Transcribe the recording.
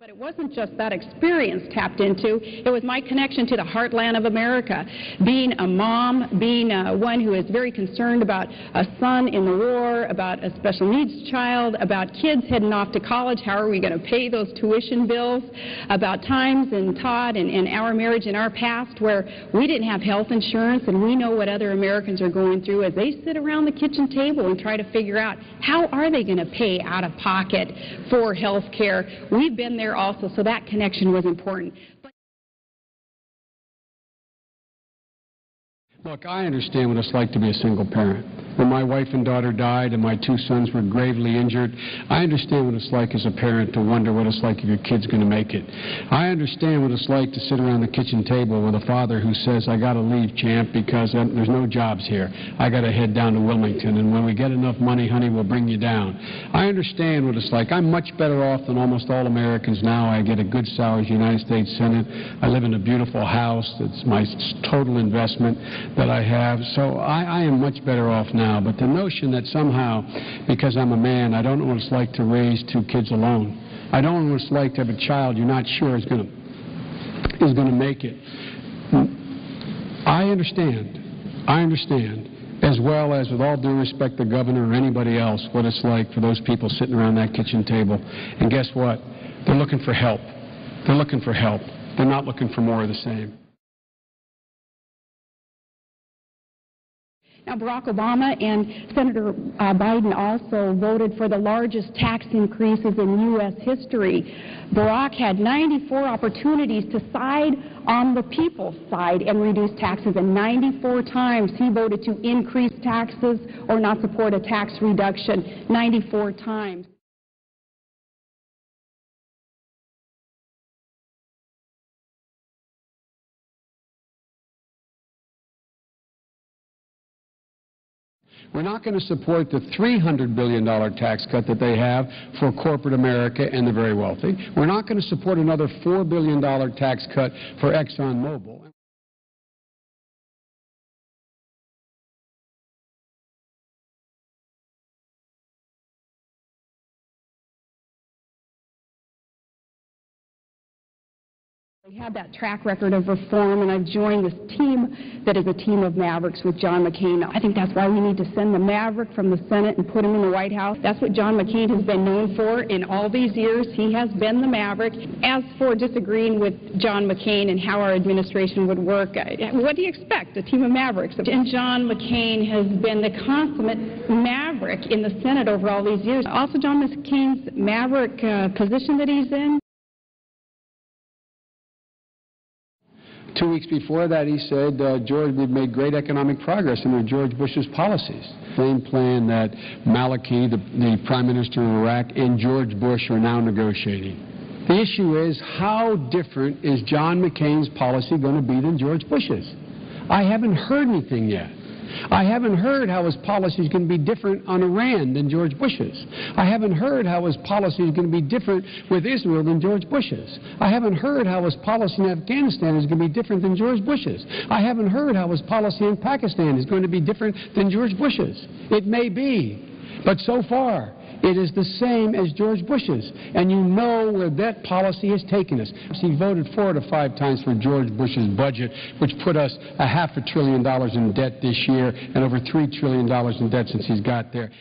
But it wasn't just that experience tapped into. It was my connection to the heartland of America. Being a mom, being one who is very concerned about a son in the war, about a special needs child, about kids heading off to college, how are we going to pay those tuition bills, about times in Todd and our marriage in our past where we didn't have health insurance, and we know what other Americans are going through as they sit around the kitchen table and try to figure out how are they going to pay out of pocket for health care. We've been there also, so that connection was important. Look, I understand what it's like to be a single parent. When my wife and daughter died and my two sons were gravely injured, I understand what it's like as a parent to wonder what it's like if your kid's going to make it. I understand what it's like to sit around the kitchen table with a father who says, I got to leave, champ, because there's no jobs here. I got to head down to Wilmington, and when we get enough money, honey, we'll bring you down. I understand what it's like. I'm much better off than almost all Americans now. I get a good salary as United States Senate. I live in a beautiful house. It's my total investment that I have. So I am much better off now. But the notion that somehow, because I'm a man, I don't know what it's like to raise two kids alone. I don't know what it's like to have a child you're not sure is going to make it. I understand, as well as, with all due respect, the governor or anybody else, what it's like for those people sitting around that kitchen table. And guess what? They're looking for help. They're looking for help. They're not looking for more of the same. Now, Barack Obama and Senator Biden also voted for the largest tax increases in U.S. history. Barack had 94 opportunities to side on the people's side and reduce taxes, and 94 times he voted to increase taxes or not support a tax reduction. 94 times. We're not going to support the $300 billion tax cut that they have for corporate America and the very wealthy. We're not going to support another $4 billion tax cut for ExxonMobil. We have that track record of reform, and I've joined this team that is a team of mavericks with John McCain. I think that's why we need to send the maverick from the Senate and put him in the White House. That's what John McCain has been known for in all these years. He has been the maverick. As for disagreeing with John McCain and how our administration would work, what do you expect? A team of mavericks. And John McCain has been the consummate maverick in the Senate over all these years. Also, John McCain's maverick position that he's in. 2 weeks before that, he said, George, we've made great economic progress under George Bush's policies. Same plan that Maliki, the Prime Minister of Iraq, and George Bush are now negotiating. The issue is, how different is John McCain's policy going to be than George Bush's? I haven't heard anything yet. I haven't heard how his policy is going to be different on Iran than George Bush's. I haven't heard how his policy is going to be different with Israel than George Bush's. I haven't heard how his policy in Afghanistan is going to be different than George Bush's. I haven't heard how his policy in Pakistan is going to be different than George Bush's. It may be, but so far, it is the same as George Bush's, and you know where that policy has taken us. He voted 4 to 5 times for George Bush's budget, which put us $500 billion in debt this year and over $3 trillion in debt since he's got there.